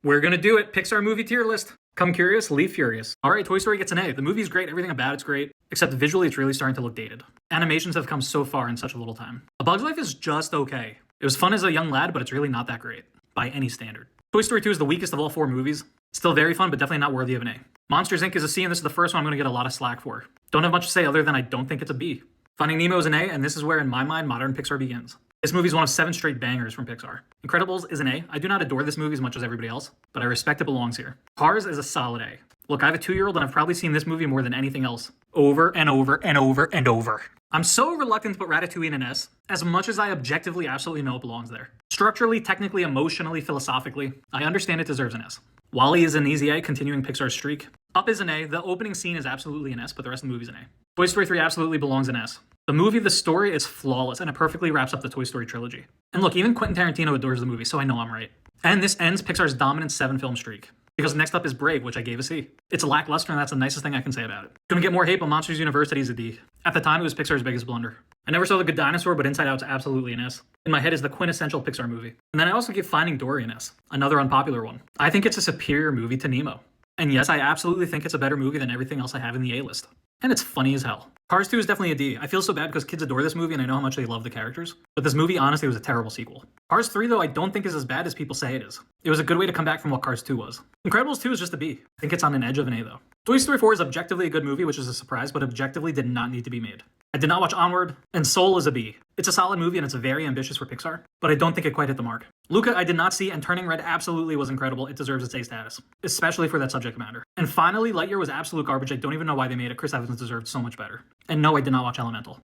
We're gonna do it. Pixar movie tier list. Come curious, leave furious. All right, Toy Story gets an A. The movie's great, everything about it's great, except visually it's really starting to look dated. Animations have come so far in such a little time. A Bug's Life is just okay. It was fun as a young lad, but it's really not that great, by any standard. Toy Story 2 is the weakest of all four movies. Still very fun, but definitely not worthy of an A. Monsters Inc. is a C, and this is the first one I'm gonna get a lot of slack for. Don't have much to say other than I don't think it's a B. Finding Nemo is an A, and this is where, in my mind, modern Pixar begins. This movie is one of 7 straight bangers from Pixar. Incredibles is an A. I do not adore this movie as much as everybody else, but I respect it belongs here. Cars is a solid A. Look, I have a 2-year-old and I've probably seen this movie more than anything else. Over and over and over and over. I'm so reluctant to put Ratatouille in an S, as much as I objectively absolutely know it belongs there. Structurally, technically, emotionally, philosophically, I understand it deserves an S. WALL-E is an easy A, continuing Pixar's streak. Up is an A. The opening scene is absolutely an S, but the rest of the movie's an A. Toy Story 3 absolutely belongs in S. The movie, the story is flawless, and it perfectly wraps up the Toy Story trilogy. And look, even Quentin Tarantino adores the movie, so I know I'm right. And this ends Pixar's dominant 7-film streak. Because next up is Brave, which I gave a C. It's lackluster, and that's the nicest thing I can say about it. Couldn't get more hate, but Monsters University is a D. At the time, it was Pixar's biggest blunder. I never saw The Good Dinosaur, but Inside Out's absolutely an S. In my head is the quintessential Pixar movie. And then I also give Finding Dory an S, another unpopular one. I think it's a superior movie to Nemo. And yes, I absolutely think it's a better movie than everything else I have in the A list. And it's funny as hell. Cars 2 is definitely a D. I feel so bad because kids adore this movie and I know how much they love the characters. But this movie honestly was a terrible sequel. Cars 3 though I don't think is as bad as people say it is. It was a good way to come back from what Cars 2 was. Incredibles 2 is just a B. I think it's on an edge of an A though. Toy Story 4 is objectively a good movie, which is a surprise, but objectively did not need to be made. I did not watch Onward, and Soul is a B. It's a solid movie and it's very ambitious for Pixar, but I don't think it quite hit the mark. Luca I did not see, and Turning Red absolutely was incredible. It deserves its A status, especially for that subject matter. And finally, Lightyear was absolute garbage. I don't even know why they made it. Chris Evans deserved so much better. And no, I did not watch Elemental.